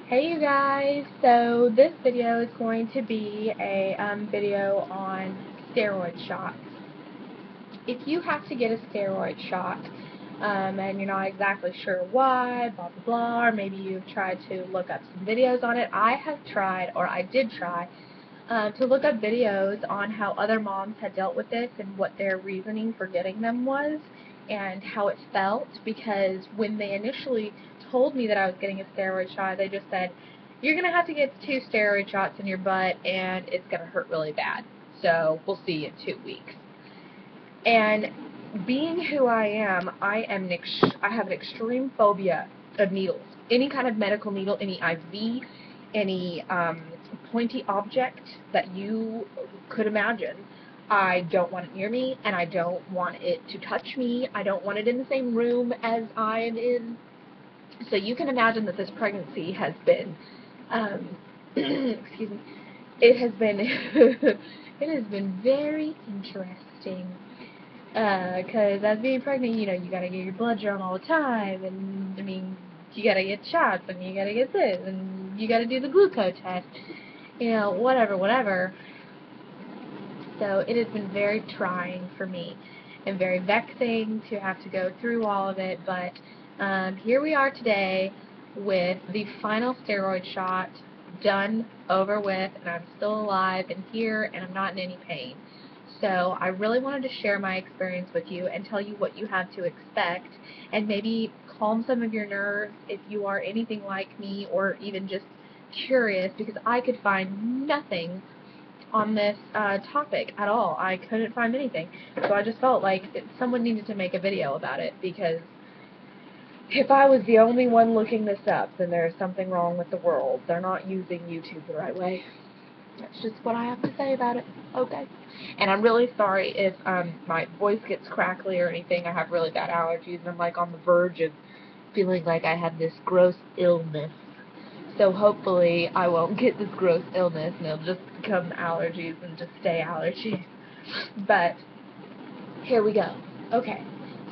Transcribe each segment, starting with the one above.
Hey you guys, so this video is going to be a video on steroid shots. If you have to get a steroid shot and you're not exactly sure why, blah blah blah, or maybe you've tried to look up some videos on it, I did try to look up videos on how other moms had dealt with this and what their reasoning for getting them was and how it felt, because when they initially told me that I was getting a steroid shot, they just said, you're going to have to get 2 steroid shots in your butt and it's going to hurt really bad. So we'll see you in 2 weeks. And being who I am, I have an extreme phobia of needles. Any kind of medical needle, any IV, any pointy object that you could imagine. I don't want it near me, and I don't want it to touch me. I don't want it in the same room as I am in. So you can imagine that this pregnancy has been, excuse me, it has been, it has been very interesting. Because as being pregnant, you know, you gotta get your blood drawn all the time, and I mean, you gotta get shots, and you gotta get this, and you gotta do the glucose test, you know, whatever. So it has been very trying for me, and very vexing to have to go through all of it, but here we are today with the final steroid shot done, over with, and I'm still alive and here, and I'm not in any pain. So I really wanted to share my experience with you and tell you what you have to expect, and maybe calm some of your nerves if you are anything like me, or even just curious, because I could find nothing on this topic at all. I couldn't find anything. So I just felt like someone needed to make a video about it, because if I was the only one looking this up, then there's something wrong with the world. They're not using YouTube the right way. That's just what I have to say about it. Okay. And I'm really sorry if my voice gets crackly or anything. I have really bad allergies, and I'm like on the verge of feeling like I have this gross illness. So hopefully I won't get this gross illness, and it'll just become allergies and just stay allergies. But here we go. Okay.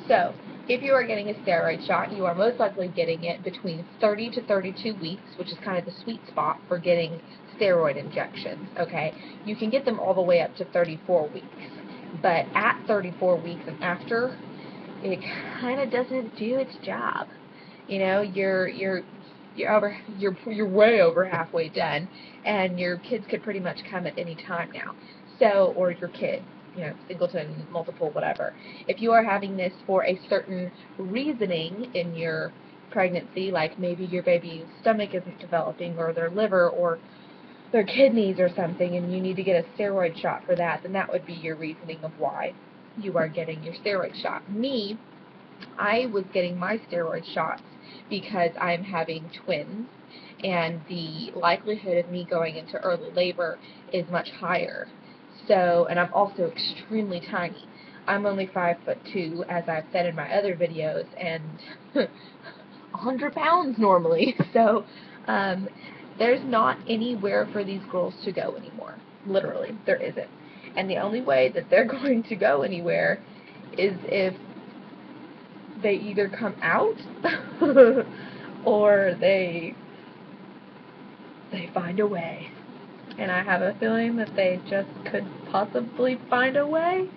So if you are getting a steroid shot, you are most likely getting it between 30 to 32 weeks, which is kind of the sweet spot for getting steroid injections, okay? You can get them all the way up to 34 weeks, but at 34 weeks and after, it kind of doesn't do its job. You know, you're way over halfway done, and your kids could pretty much come at any time now. So, or your kid, you know, singleton, multiple, whatever. If you are having this for a certain reasoning in your pregnancy, like maybe your baby's stomach isn't developing, or their liver, or their kidneys or something, and you need to get a steroid shot for that, then that would be your reasoning of why you are getting your steroid shot. Me, I was getting my steroid shots because I'm having twins, and the likelihood of me going into early labor is much higher. So, and I'm also extremely tiny. I'm only 5'2", as I've said in my other videos, and 100 pounds normally. So, there's not anywhere for these girls to go anymore. Literally, there isn't. And the only way that they're going to go anywhere is if they either come out or they find a way. And I have a feeling that they just could possibly find a way.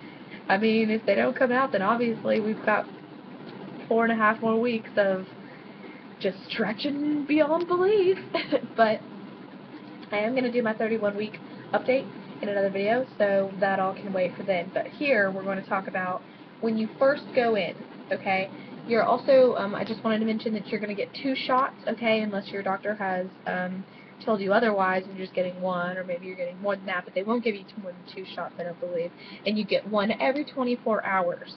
I mean, if they don't come out, then obviously we've got 4.5 more weeks of just stretching beyond belief. But I am going to do my 31-week update in another video, so that all can wait for then. But here we're going to talk about when you first go in, okay? You're also, I just wanted to mention that you're going to get 2 shots, okay, unless your doctor has told you otherwise and you're just getting 1, or maybe you're getting more than that, but they won't give you more than 2 shots, I don't believe. And you get 1 every 24 hours.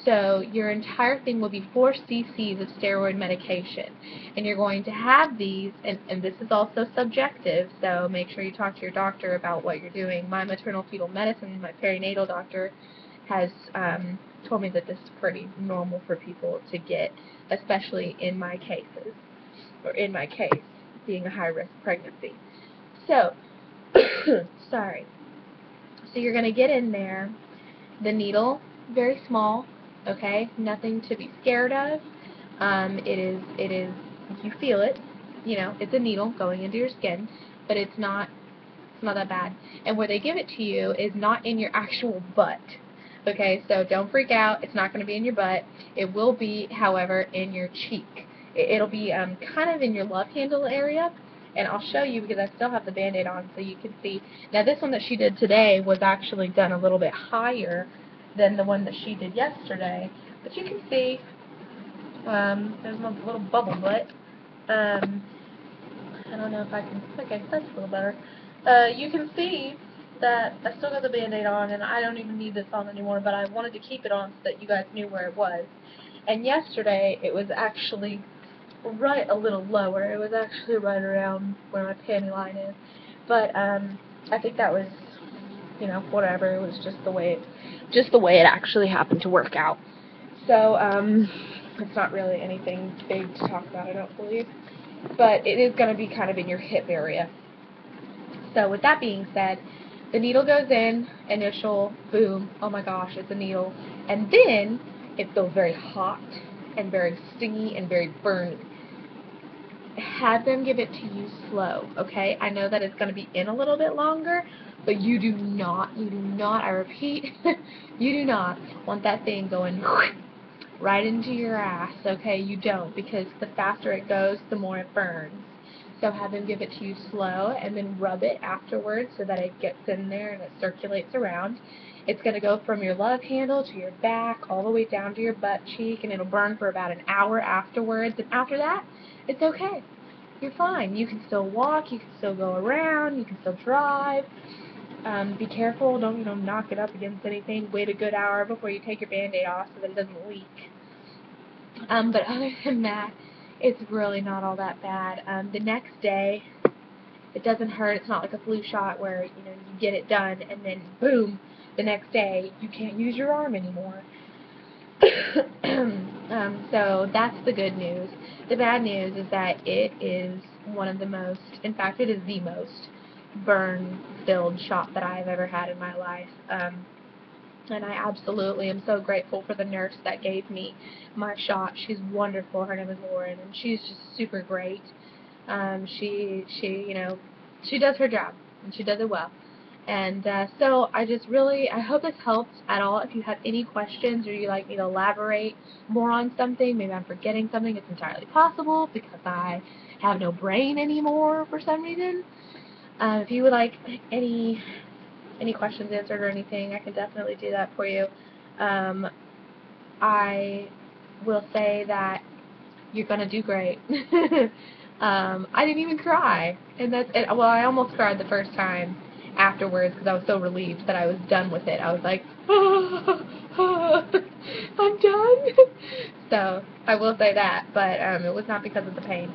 So your entire thing will be 4 cc's of steroid medication. And you're going to have these, and this is also subjective, so make sure you talk to your doctor about what you're doing. My maternal fetal medicine, my perinatal doctor, has told me that this is pretty normal for people to get, especially in my cases, or in my case, being a high-risk pregnancy. So, sorry. So you're going to get in there, the needle, very small, okay, nothing to be scared of. It is, you feel it, you know, it's a needle going into your skin, but it's not that bad. And where they give it to you is not in your actual butt. Okay, so don't freak out. It's not going to be in your butt. It will be, however, in your cheek. It'll be kind of in your love handle area. And I'll show you because I still have the Band-Aid on so you can see. Now this one that she did today was actually done a little bit higher than the one that she did yesterday. But you can see there's my little bubble butt. I don't know if I can, okay, that's a little better. You can see that I still got the Band-Aid on, and I don't even need this on anymore, but I wanted to keep it on so that you guys knew where it was. And yesterday, it was actually right a little lower. It was actually right around where my panty line is. But, I think that was, you know, whatever. It was just the way it actually happened to work out. So, it's not really anything big to talk about, I don't believe. But it is going to be kind of in your hip area. So with that being said, the needle goes in, initial, boom, oh my gosh, it's a needle. And then it feels very hot and very stingy and very burny. Have them give it to you slow, okay? I know that it's going to be in a little bit longer, but you do not, I repeat, you do not want that thing going right into your ass, okay? You don't, because the faster it goes, the more it burns. So have them give it to you slow, and then rub it afterwards so that it gets in there and it circulates around. It's going to go from your love handle to your back, all the way down to your butt cheek, and it'll burn for about an hour afterwards. And after that, it's okay. You're fine. You can still walk, you can still go around, you can still drive. Be careful, don't, knock it up against anything. Wait a good hour before you take your Band-Aid off so that it doesn't leak. But other than that, it's really not all that bad. The next day, it doesn't hurt. It's not like a flu shot where, you get it done and then boom, the next day you can't use your arm anymore. So that's the good news. The bad news is that it is one of the most, in fact, it is the most burn-filled shot that I've ever had in my life. And I absolutely am so grateful for the nurse that gave me my shot. She's wonderful. Her name is Lauren, and she's just super great. She does her job, and she does it well. And so I hope this helps at all. If you have any questions or you'd like me to elaborate more on something, maybe I'm forgetting something, it's entirely possible because I have no brain anymore for some reason. If you would like any questions answered or anything, I can definitely do that for you. I will say that you're going to do great. I didn't even cry. And well, I almost cried the first time afterwards because I was so relieved that I was done with it. I was like, I'm done. So I will say that, but it was not because of the pain.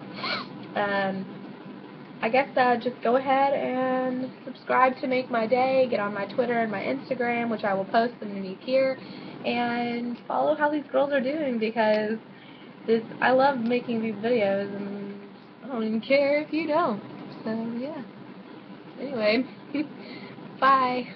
I guess just go ahead and subscribe to make my day, get on my Twitter and my Instagram, which I will post underneath here, and follow how these girls are doing because I love making these videos and I don't even care if you don't. So yeah. Anyway, bye.